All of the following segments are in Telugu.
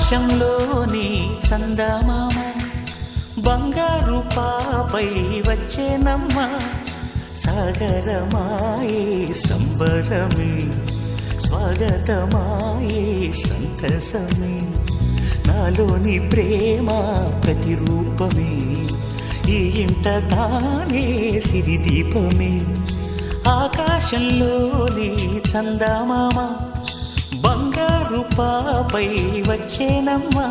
ఆకాశంలోని చందమామ బంగారు పాపై వచ్చేనమ్మ సాగరమాయే సంబరమే స్వాగతమాయే సంతసమే నాలోని ప్రేమ ప్రతిరూపమే ఈ ఇంట తానే సిరిదీపమే ఆకాశంలోని చందమామ బంగారు పాపై వచ్చేనమ్మా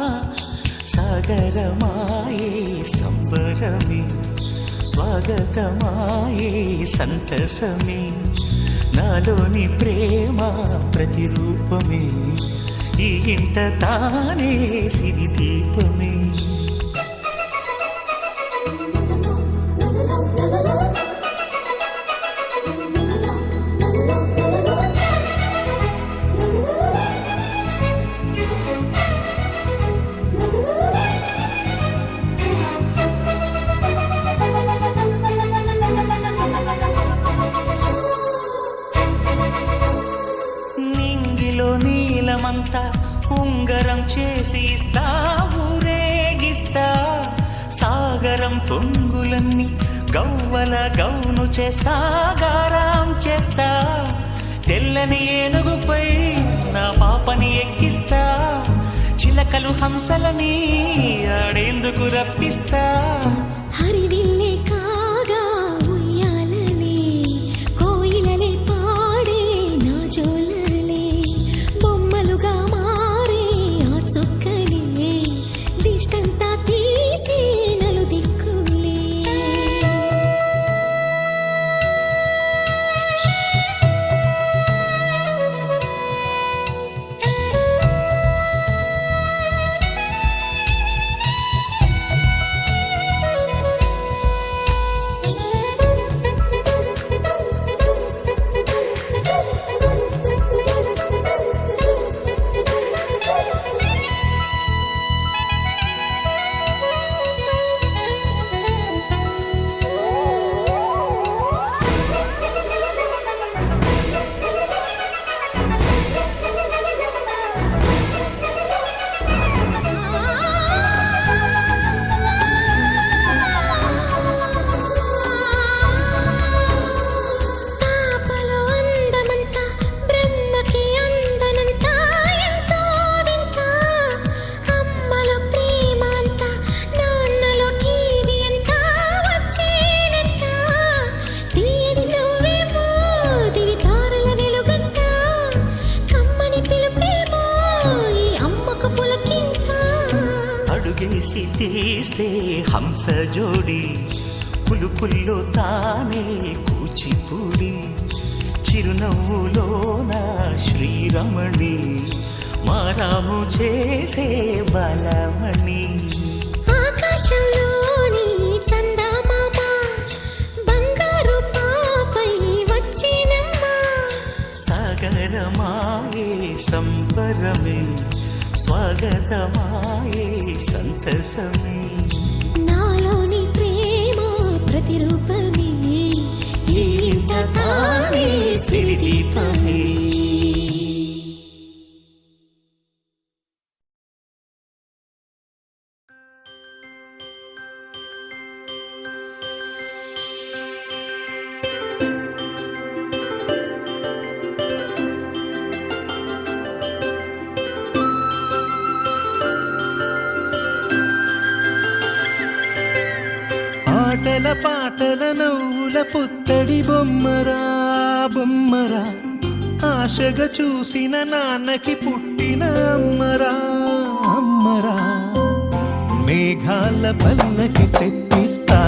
సాగరమాయే సంబరమే స్వాగతమాయే సంతసమే నాలోని ప్రేమ ప్రతిరూపమే ఈ ఇంట తానే సిరిదీపమే నీలమంతా ఉంగరం చేసి ఇస్తా ఊరేగిస్తా సాగరం పొంగులన్నీ గవ్వల గౌను చేస్తా గారాం చేస్తా తెల్లని ఏనుగుపై నా పాపని ఎక్కిస్తా చిలకలు హంసలని ఆడేందుకు రప్పిస్తా హరివిల్లే కాగా ఉయ్యాలలే కోయిలలే పాడే నా జోలలే బొమ్మలుగా మారే ఆ చుక్కలే దిష్టంతా తీసి నలు దిక్కులే అడుగేసి తీస్తే హంస జోడి పులుపుల్లో తానే కూచిపూడి చిరునవ్వులోన శ్రీరమణి మారాము చేసే బలమణి ఆకాశంలోని చందమామ బంగారు పాపై వచ్చినమ్మా సాగరమాయే సంబరమే స్వాగతమాయే సంతసమే నాలోని ప్రేమ ప్రతిరూపమే ఈ ఇంట తానే సిరిదీపమే ఆటల పాటల నవ్వుల పుత్తడి బొమ్మరా బొమ్మరా ఆశగా చూసిన నాన్నకి పుట్టిన అమ్మరా అమ్మరా మేఘాల పల్లకి తెప్పిస్తా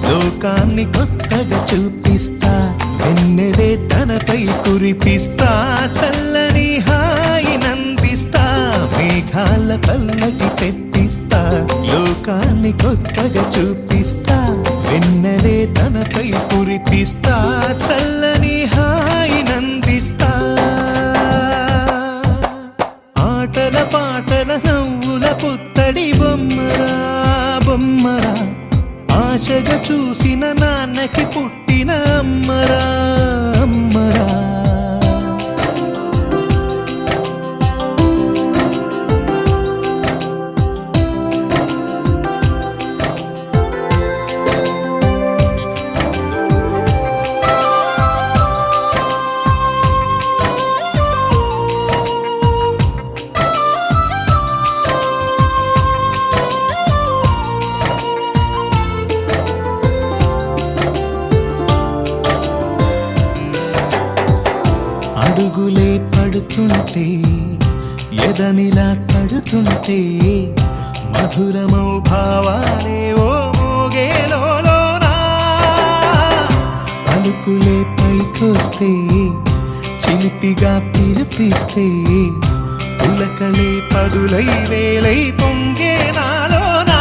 లోకాన్ని కొత్తగా చూపిస్తా వెన్నెలే తనపై కురిపిస్తా చల్లని హాయి నందిస్తా మేఘాల పల్లకి తెప్పిస్తా లోకాన్ని కొత్తగా చూపిస్తా వెన్నెలే తనపై కురిపిస్తా చల్లని హాయి నందిస్తా ఆటల పాటల నవ్వుల పుత్తడి బొమ్మరా బొమ్మరా ఆశగా చూసిన నాన్నకి పుట్టిన అమ్మరా అమ్మరా పిడుగులే పడుతుంటే ఎదనిలా తడుతుంటే మధురమౌ భావాలే ఓ మోగేలోనా పలుకులే పైకొస్తే చిలిపిగా పిలిపిస్తే ఉలకలే పదులై వేలై పొంగే నాలోనా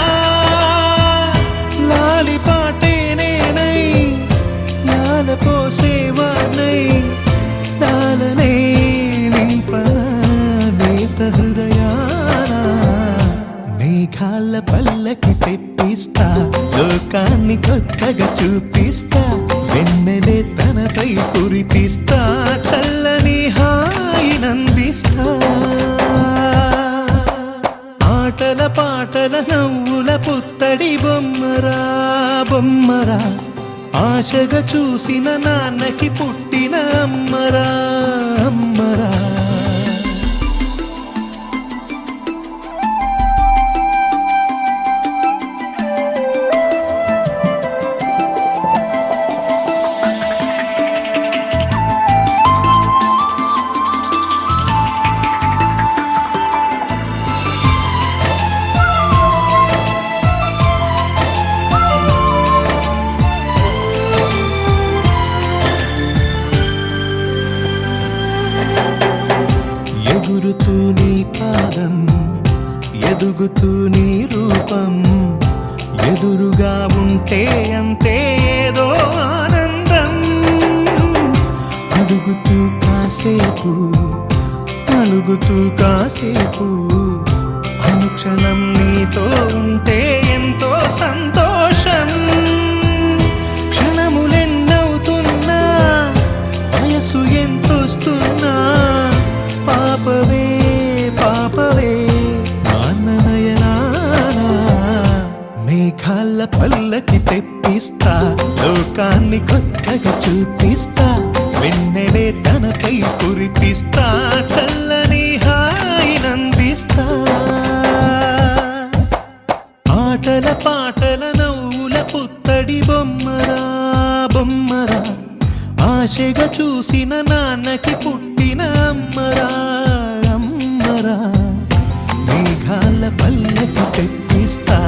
లాలి పాటే నేనై లాల పోసేవాణ్ణై లాలనే నింపనా నేత హృదయాన మేఘాల పల్లకి తెప్పిస్తా లోకాన్ని కొత్తగా చూపిస్తా వెన్నెలే తనపై కురిపిస్తా చల్లని హాయినందిస్తా ఆటల పాటల నవ్వుల పుత్తడి బొమ్మరా బొమ్మరా ఆశగా చూసిన నాన్నకి పుట్టిన అమ్మరా అమ్మరా ఎగురుతూ నీ పాదం ఎదుగుతూ నీ రూపం ఎదురుగా ఉంటే అంతే ఏదో ఆనందం అడుగుతూ కాసేపు అలుగుతూ కాసేపు అనుక్షణం నీతో ఉంటే ఎంతో సంతోషం క్షణములెన్నవుతున్నా వయసు ఎంతొస్తున్నా పాపవే పాపవే నాన్ననయనానా మేఘాల పల్లకి తెప్పిస్తా లోకాన్ని కొత్తగా చూపిస్తా వెన్నెలే తనపై కురిపిస్తా చల్లని హాయినందిస్తా ఆటల పాటల నవ్వుల పుత్తడి బొమ్మరా బొమ్మరా ఆశగా చూసిన నాన్నకి పుట్టిన అమ్మరా అమ్మరా మేఘాల పల్లకి తెప్పిస్తా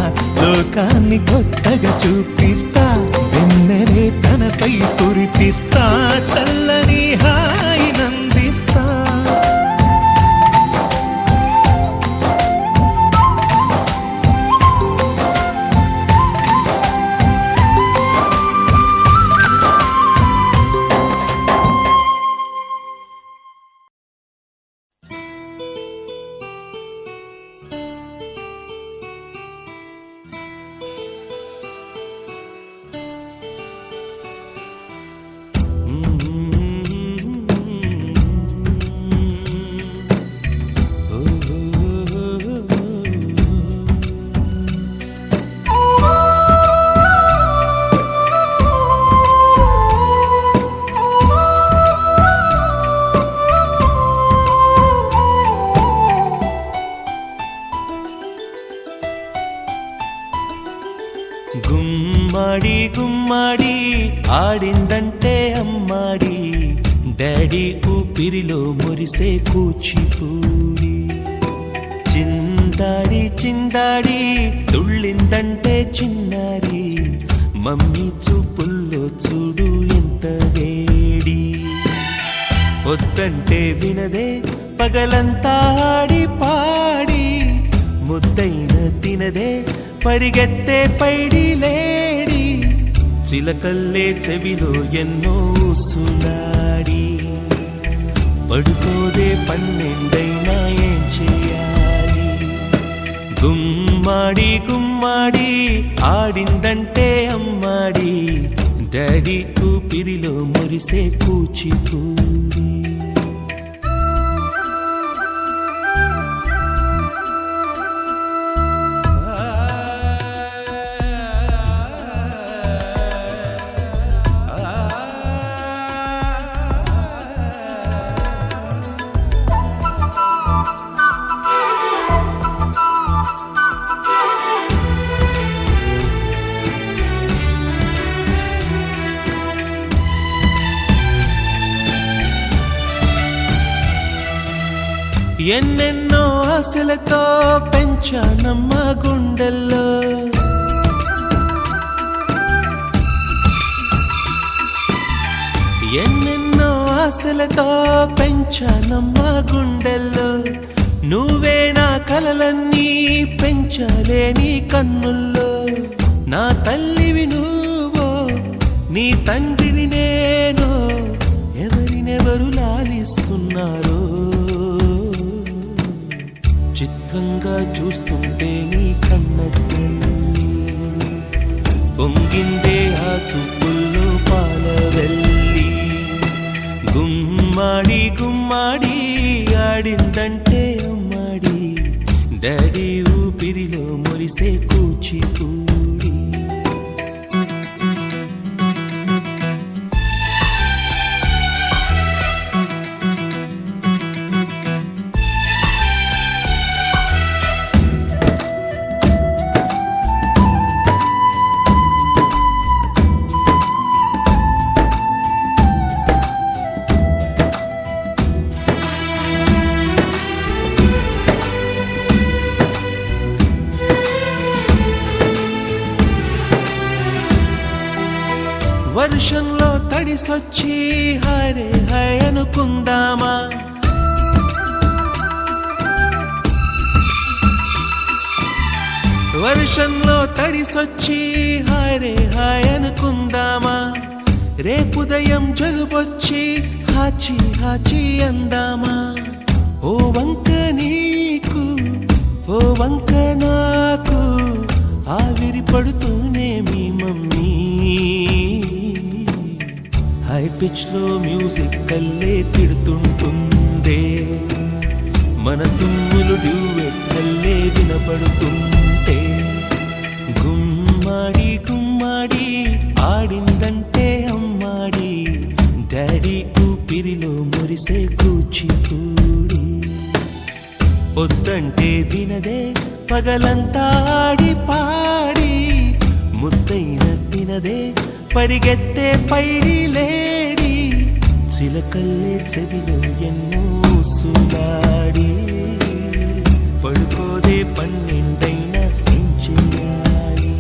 లోకాన్ని కొత్తగా చూపిస్తా వెన్నెలే తనపై కురిపిస్తా చల్లని హాయినందిస్తా గుమ్మడి గుమ్మడి ఆడిందంటే అమ్మాడి డాడీ ఊపిరిలో మురిసే కూచిపూడి చిందాడి చిందాడి తుళ్ళిందంటే చిన్నారి మమ్మీ చూపుల్లో చూడు ఎంత వేడి వద్దంటే వినదే పగలంతా ఆడి పాడి ముద్దైన తినదే పరిగెత్తే పైడి లేడి చిలకల్లే చెవిలో ఎన్నో సులాడి పడుకోదే పన్నెండైనా ఏం చేయాలి గుమ్మాడి గుమ్మాడి ఆడిందంటే అమ్మాడి డాడీ ఊపిరిలో మురిసే కూచిపూడి ఎన్నెన్నో ఆశలతో పెంచానమ్మ గుండెల్లో, ఎన్నెన్నో ఆశలతో పెంచానమ్మ గుండెల్లో, నువ్వే నా కలలన్నీ పెంచాలే నీ కన్నుల్లో. నా తల్లివి నువ్వో నీ తండ్రిని నేను, ఎవరినెవరు లాలిస్తున్నారో చిత్రంగా చూస్తుంటే నీ కన్నట్టు పొంగిందే ఆ చూపుల్లో పాలవెల్లి. గుమ్మాడి గుమ్మాడి ఆడిందంటే అమ్మాడి, డాడీ ఊపిరిలో మురిసే కూచిపూడి. వర్షంలో తడిసొచ్చి హరే హై అనుకుందామా, వర్షంలో తడిసొచ్చి హరే హాయ్ అనుకుందామా. రేపుదయం జలుబొచ్చి హాచి హాచి అందామా. ఓ వంక నీకు ఓ వంక నాకు ఆవిరి పడుతూనే మీ మమ్మీ, హై పిచ్ లో మ్యూజిక్ కల్లే తిడుతుంటుందే, మన తుమ్ములు డ్యూయెట్ కల్లే వినపడుతుంటే. గుమ్మాడి గుమ్మాడి ఆడిందంటే అమ్మాడి, డాడీ ఊపిరిలో మురిసే కూచిపూడి. పొద్దంటే వినదే పగలంతా ఆడి పాడి, ముద్దైన తినదే పరిగెత్తే పైడి లేడి, చిలకల్లే చెవిలో ఎన్నో సులాడి. పడుకోదే పన్నెండైనా ఏం చెయ్యాలి.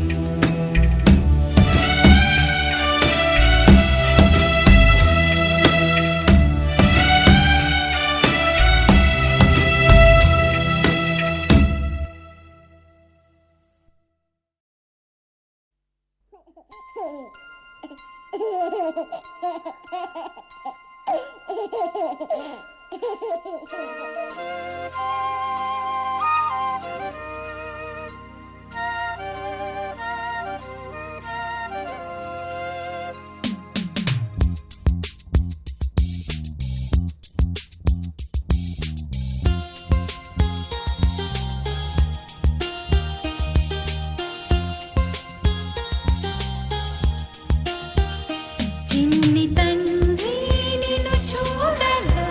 చిన్ని తండ్రి నిన్ను చూడగా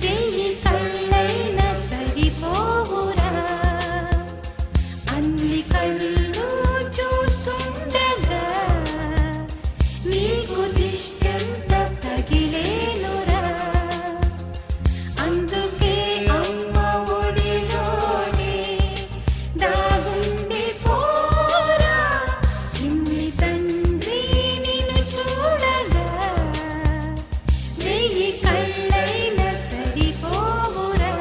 వెయ్యి కళ్ళైనా సరిపోవురా, అన్ని కళ్ళు చూస్తుండగా నీకు దిష్టంత తగిలేనురా. అందుకే అమ్మ ఒడిలోనే దాగుండి పోరా, చిన్ని తండ్రి నిన్ను చూడగా వెయ్యి కళ్ళైనా సరిపోవురా.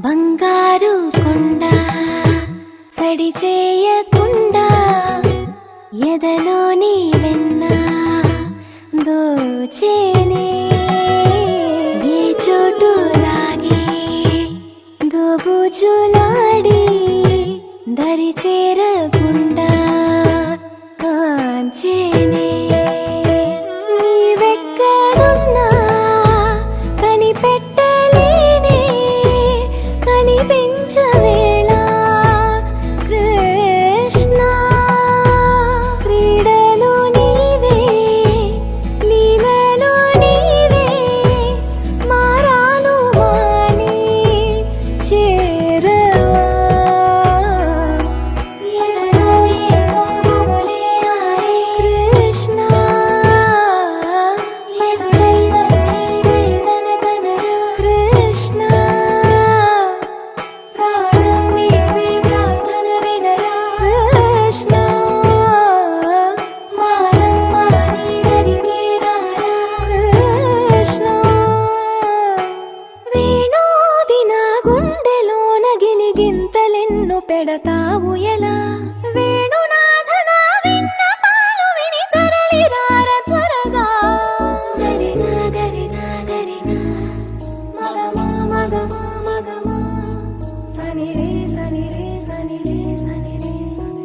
బంగారు కొండ సడి చేయకుండా ఎదలోని వెన్న దోచేనే ఏ చోటు లాగే దోబుజులాడి దరి చేరకుండా కాంచేనే నీవెక్కడున్నా కనిపెట్టలేనే కనిపించవేళ కృష్ణ క్రీడలు నీవే లీలలు నీవే మారాను మాని చేరవా కృష్ణ కృష్ణ కృష్ణ కృష్ణ వేణోది నా గుండెలోన గిలిగింతలెన్ను పెడతావు ఎలా వేణునాథన విన్న పాలు విని తరలి రార త్వరగా గరినా గరినా గరినా మగమా మగమా మగమా సని రే సని రే సని రే సని రే సని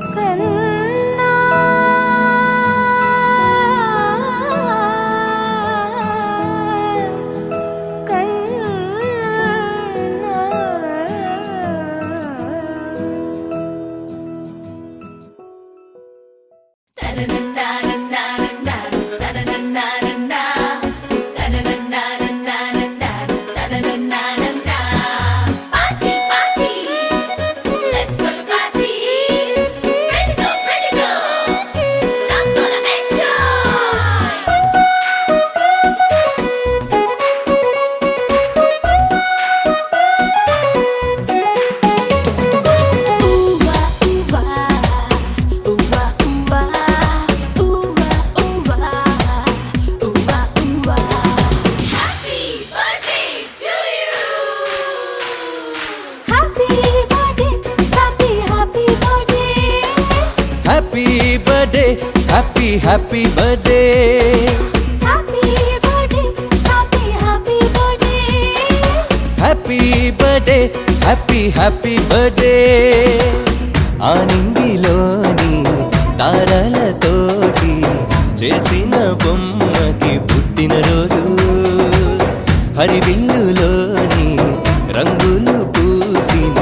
కన్నా Party, party, let's go to party. Ready go, I'm gonna enjoy. Happy birthday to you. Happy birthday happy birthday happy birthday happy birthday happy birthday happy birthday happy birthday happy birthday ఆ నింగిలోని తారలతోటి చేసిన బొమ్మకి పుట్టినరోజు హరివిల్లులోని రంగులు పూసిన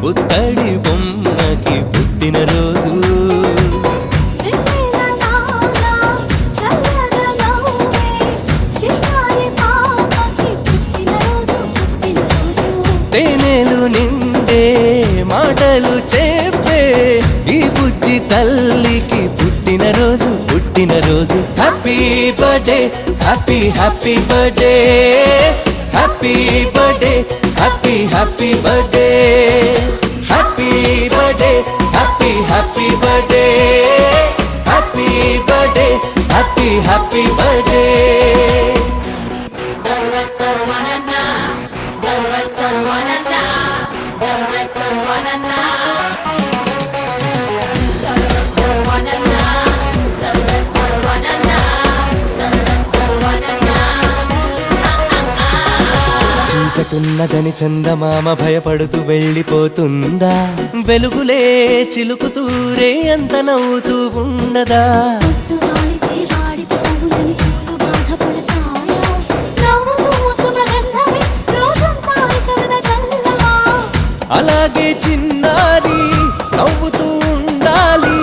పుత్తడి బొమ్మకి పుట్టినరోజు వెన్నెలలాగా చల్లగా నవ్వే చిన్నారి పాపకి పుట్టినరోజు తేనెలు నిండే మాటలు చెప్పే ఈ బుజ్జి తల్లికి పుట్టినరోజు happy birthday happy birthday happy birthday happy birthday happy birthday happy birthday happy birthday happy birthday చీకటున్నదని చందమామ భయపడుతూ వెళ్ళిపోతుందా వెలుగులే చిలుకుతూరే అంత నవ్వుతూ ఉండదా పొద్దుగాలితే వాడిపోవులని పూలు బాధపడతాయా నవ్వుతూ సుమగంధమే రోజంతా కవిత చల్లవా అలాగే చిన్నారి నవ్వుతూ ఉండాలి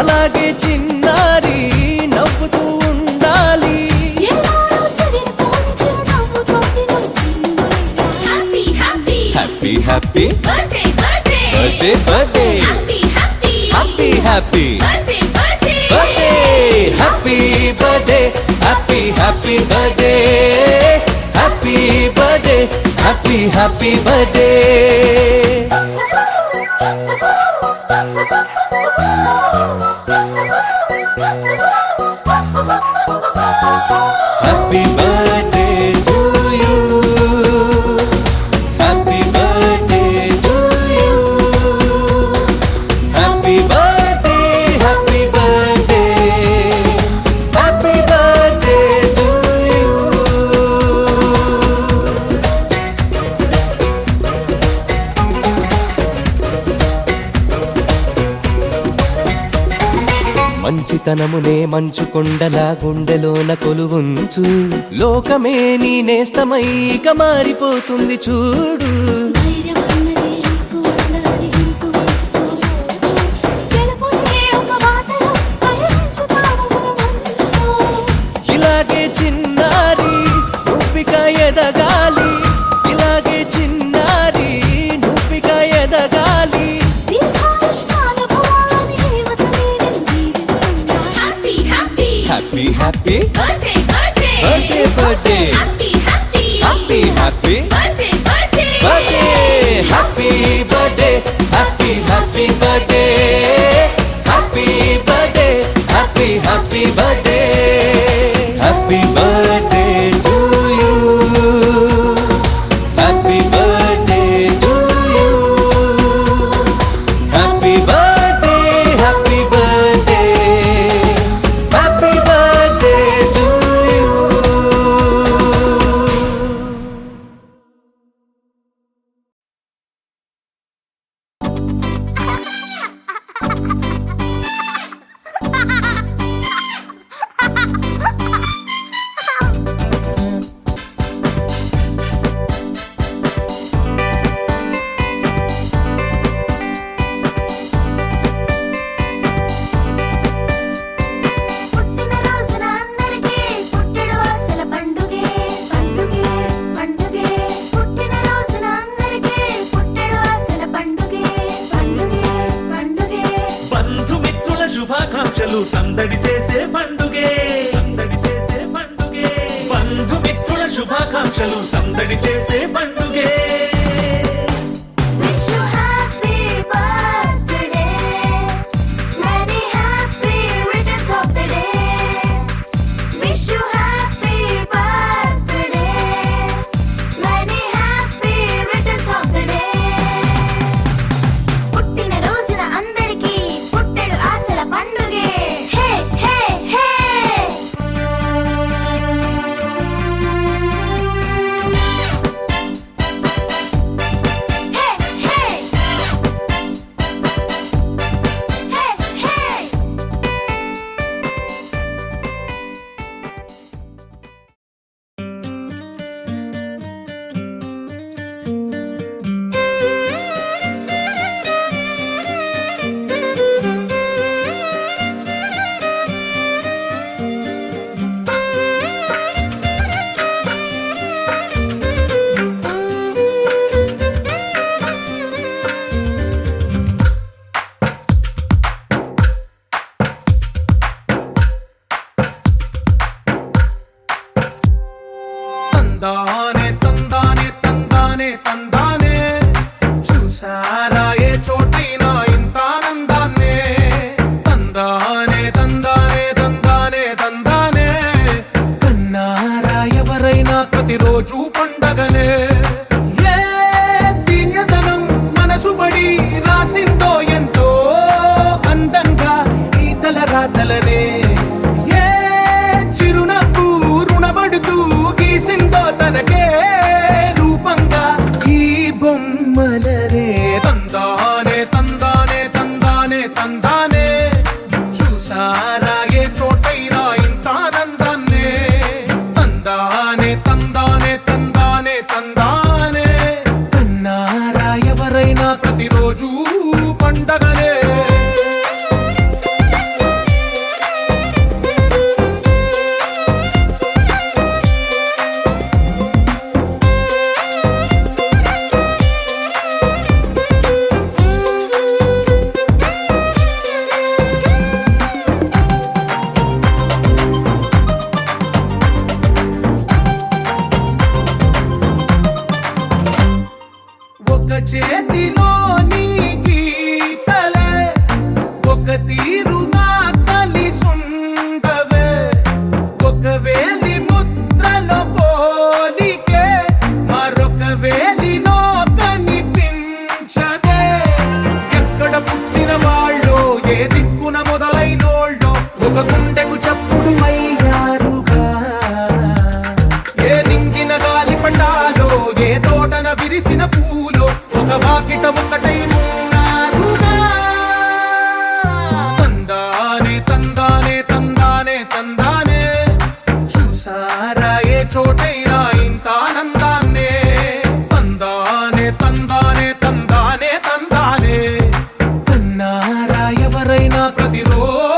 అలాగే చిన్నారి నవ్వుతూ ఉండాలి ఏనాడో చెదిరిపోని చిరునవ్వుతోటి నవ్వుతున్నది Happy, happy, happy birthday, birthday. Birthday Happy, happy, happy birthday, birthday. Birthday happy birthday happy happy birthday happy birthday happy happy birthday happy birthday to you happy birthday to you happy birthday happy birthday happy birthday to you మంచితనమునే మంచు కొండలా గుండెలోన కొలువుంచు లోకమే నీ నేస్తమై ఇక మారిపోతుంది చూడు ధైర్యం అన్నది నీకు ఉండాలి గుర్తు ఉంచుకో రోజు గెలుపునే ఒక బాటలో పయనించుతాము మనమంతా ఇలాగే చిన్నారి నువ్విక ఎదగాలి ఇలాగే చిన్నారి నువ్విక ఎదగాలి దీర్ఘాయుష్మాన భవాని దేవతనే నిన్ను దీవిస్తున్నా Happy, happy. Happy happy Birthday, birthday. Birthday birthday Happy, happy. Happy happy Birthday, birthday. Birthday happy birthday happy happy birthday happy birthday happy happy birthday happy birthday to you happy birthday to you happy birthday happy birthday happy birthday to you పుట్టిన రోజున అందరికీ పుట్టెడు ఆశల పండుగే పండుగే పండుగే పుట్టిన రోజున అందరికీ పుట్టెడు ఆశల పండుగే పండుగే పండుగే బంధుమిత్రుల శుభాకాంక్షలు సందడి చేసే పండుగే సందడి చేసే పండుగే బంధుమిత్రుల శుభాకాంక్షలు సందడి చేసే పండుగే Wish you happy birthday, many happy returns of the day. Wish you happy birthday, many happy returns of the day. పుట్టిన రోజున అందరికీ పుట్టెడు ఆశల పండుగే హే హే హే తందానే తందానే తందానే తందానే చూసారా ఏ చోటైనా ఇంత ఆనందాన్నే తందానే తందానే తందానే తందానే కన్నారా ఎవరైనా ప్రతిరోజు పండగనే ఏ దివ్యతనం మనసు పడి రాసిందో ఎంతో అందంగా ఈ తలరాతలనే ఏ చిరునవ్వు రుణపడుతూ గీసిందో తనకే రూపంగా ఈ బొమ్మలనే తందానే తందానే తందానే తందానే చూసారా ఏ చోటైనా ఇంత ఆనందాన్నే తందానే తందానే తందానే తందానే చేతిలోని గీతలే ఒక తీరుగా కలిసుండవే ఒక వేలి ముద్రలో పోలికే మరొక వేలిలో కనిపించదే ఎక్కడ పుట్టిన వాళ్ళో ఏ దిక్కున మొదలైనోళ్ళో ఒక గుండెకు చప్పుడు అయ్యారుగా ఏ నింగిన గాలి పటాలో ఏ తోటన విరిసిన పూలో ఒక వాకిట ఒకటై ఉన్నారుగా తందానే తందానే తందానే తందానే చూసారా ఏ చోటైనా ఇంత ఆనందాన్నే తందానే తందానే తందానే తందానే కన్నారా ఎవరైనా ప్రతిరోజు